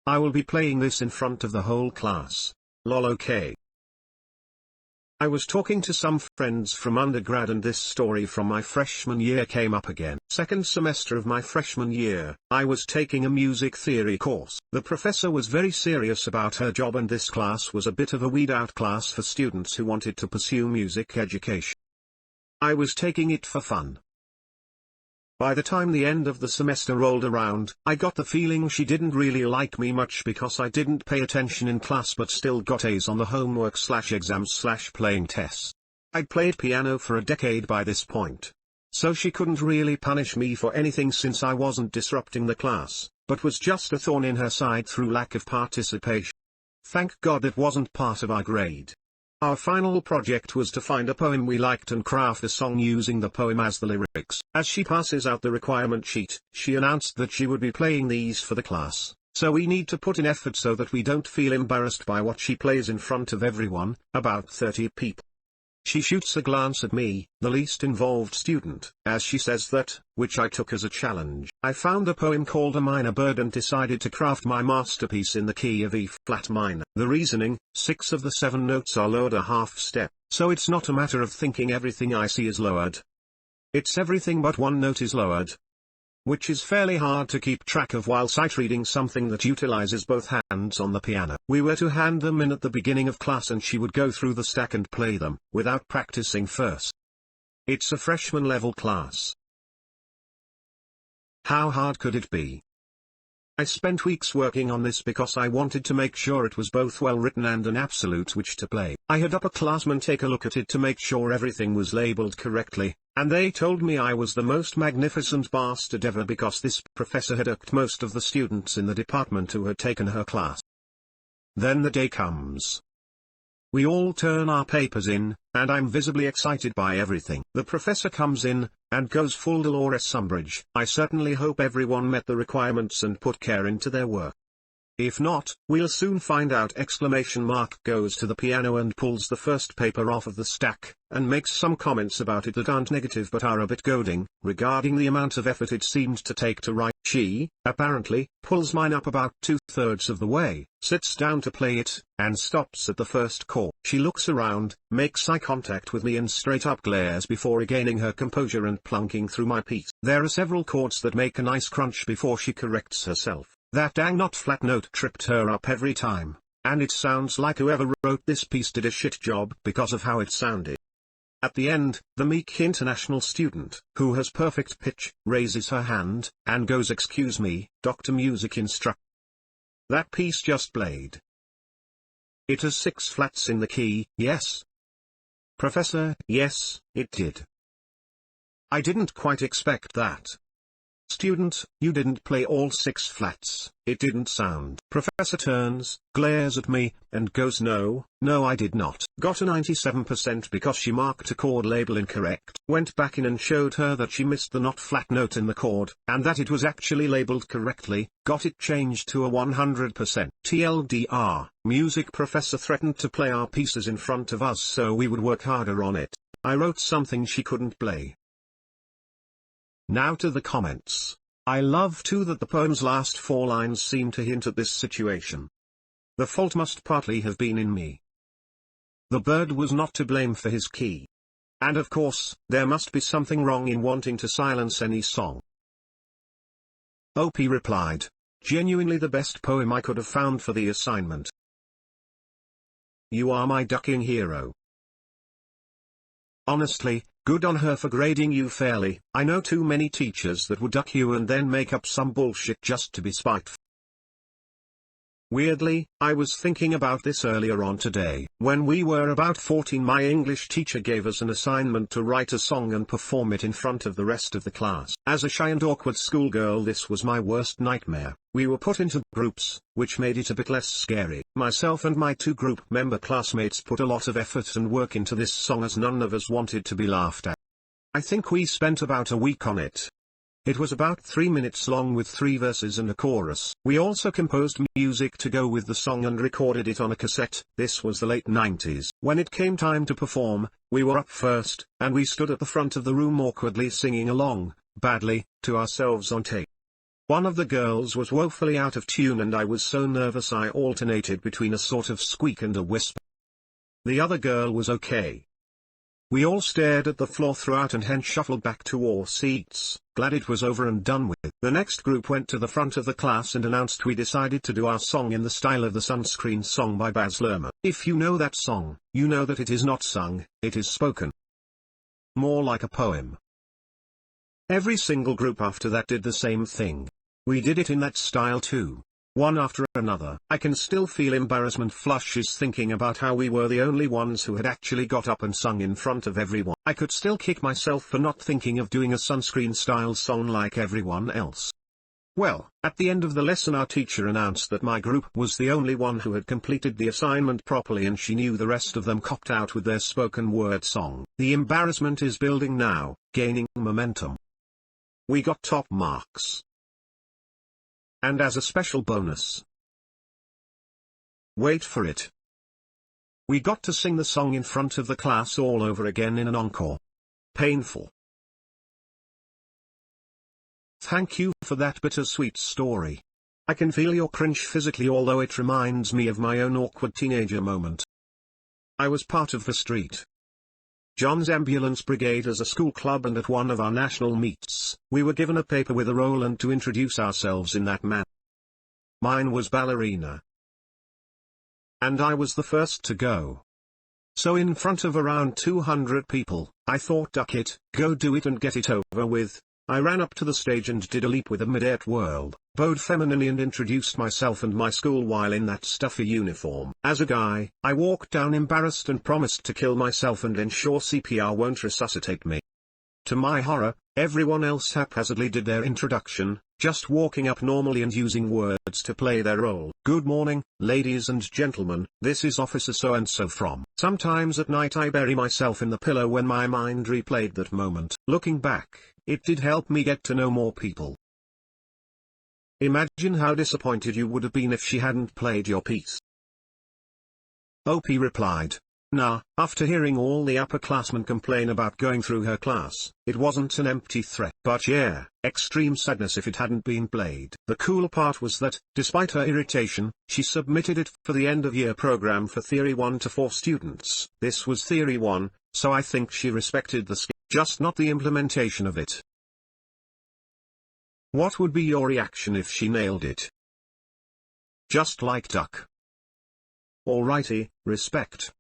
I will be playing this in front of the whole class. Lol, okay. I was talking to some friends from undergrad and this story from my freshman year came up again. Second semester of my freshman year, I was taking a music theory course. The professor was very serious about her job and this class was a bit of a weed-out class for students who wanted to pursue music education. I was taking it for fun. By the time the end of the semester rolled around, I got the feeling she didn't really like me much because I didn't pay attention in class but still got A's on the homework/exams/playing tests. I'd played piano for a decade by this point. So she couldn't really punish me for anything since I wasn't disrupting the class, but was just a thorn in her side through lack of participation. Thank God it wasn't part of our grade. Our final project was to find a poem we liked and craft a song using the poem as the lyrics. As she passes out the requirement sheet, she announced that she would be playing these for the class, so we need to put in effort so that we don't feel embarrassed by what she plays in front of everyone, about 30 people. She shoots a glance at me, the least involved student, as she says that, which I took as a challenge. I found a poem called A Minor Bird and decided to craft my masterpiece in the key of E-flat minor. The reasoning, 6 of the 7 notes are lowered a half step, so it's not a matter of thinking everything I see is lowered. It's everything but one note is lowered. Which is fairly hard to keep track of while sight reading something that utilizes both hands on the piano. We were to hand them in at the beginning of class and she would go through the stack and play them, without practicing first. It's a freshman level class. How hard could it be? I spent weeks working on this because I wanted to make sure it was both well written and an absolute which to play. I had upperclassmen take a look at it to make sure everything was labeled correctly, and they told me I was the most magnificent bastard ever because this professor had irked most of the students in the department who had taken her class. Then the day comes. We all turn our papers in, and I'm visibly excited by everything. The professor comes in, and goes full Dolores Umbridge. I certainly hope everyone met the requirements and put care into their work. If not, we'll soon find out! Goes to the piano and pulls the first paper off of the stack, and makes some comments about it that aren't negative but are a bit goading, regarding the amount of effort it seemed to take to write. She, apparently, pulls mine up about 2/3 of the way, sits down to play it, and stops at the first chord. She looks around, makes eye contact with me and straight up glares before regaining her composure and plunking through my piece. There are several chords that make a nice crunch before she corrects herself. That dang not flat note tripped her up every time, and it sounds like whoever wrote this piece did a shit job because of how it sounded. At the end, the meek international student, who has perfect pitch, raises her hand, and goes, "Excuse me, Dr. Music Instructor. That piece just played. It has 6 flats in the key, yes?" "Professor, yes, it did." "I didn't quite expect that." "Student, you didn't play all 6 flats, it didn't sound." Professor turns, glares at me, and goes, No, I did not." Got a 97% because she marked a chord label incorrect. Went back in and showed her that she missed the not flat note in the chord, and that it was actually labeled correctly, got it changed to a 100%. TLDR, music professor threatened to play our pieces in front of us so we would work harder on it. I wrote something she couldn't play. Now to the comments. I love too that the poem's last 4 lines seem to hint at this situation. The fault must partly have been in me. The bird was not to blame for his key. And of course, there must be something wrong in wanting to silence any song. OP replied, "Genuinely the best poem I could have found for the assignment. You are my ducking hero." Honestly, good on her for grading you fairly. I know too many teachers that would duck you and then make up some bullshit just to be spiteful. Weirdly, I was thinking about this earlier on today. When we were about 14, my English teacher gave us an assignment to write a song and perform it in front of the rest of the class. As a shy and awkward schoolgirl, this was my worst nightmare. We were put into groups, which made it a bit less scary. Myself and my 2 group member classmates put a lot of effort and work into this song as none of us wanted to be laughed at. I think we spent about a week on it. It was about 3 minutes long with 3 verses and a chorus. We also composed music to go with the song and recorded it on a cassette. This was the late 90s. When it came time to perform, we were up first, and we stood at the front of the room awkwardly singing along, badly, to ourselves on tape. One of the girls was woefully out of tune and I was so nervous I alternated between a sort of squeak and a whisper. The other girl was okay. We all stared at the floor throughout and hence shuffled back to our seats, glad it was over and done with. The next group went to the front of the class and announced we decided to do our song in the style of the Sunscreen Song by Baz Luhrmann. If you know that song, you know that it is not sung, it is spoken. More like a poem. Every single group after that did the same thing. We did it in that style too. One after another. I can still feel embarrassment flushes thinking about how we were the only ones who had actually got up and sung in front of everyone. I could still kick myself for not thinking of doing a Sunscreen style song like everyone else. Well, at the end of the lesson our teacher announced that my group was the only one who had completed the assignment properly and she knew the rest of them copped out with their spoken word song. The embarrassment is building now, gaining momentum. We got top marks. And as a special bonus, wait for it, we got to sing the song in front of the class all over again in an encore. Painful. Thank you for that bittersweet story. I can feel your cringe physically, although it reminds me of my own awkward teenager moment. I was part of the Street John's Ambulance Brigade as a school club, and at one of our national meets, we were given a paper with a role and to introduce ourselves in that manner. Mine was ballerina. And I was the first to go. So in front of around 200 people, I thought duck it, go do it and get it over with. I ran up to the stage and did a leap with a mid-air twirl, bowed femininely and introduced myself and my school while in that stuffy uniform. As a guy, I walked down embarrassed and promised to kill myself and ensure CPR won't resuscitate me. To my horror, everyone else haphazardly did their introduction, just walking up normally and using words to play their role. Good morning, ladies and gentlemen, this is Officer so-and-so from. Sometimes at night I bury myself in the pillow when my mind replayed that moment. Looking back, it did help me get to know more people. Imagine how disappointed you would have been if she hadn't played your piece. OP replied, nah, after hearing all the upperclassmen complain about going through her class, it wasn't an empty threat. But yeah, extreme sadness if it hadn't been played. The cool part was that, despite her irritation, she submitted it for the end-of-year program for Theory 1 to 4 students. This was Theory 1, so I think she respected the skill, just not the implementation of it. What would be your reaction if she nailed it? Just like duck. Alrighty, respect.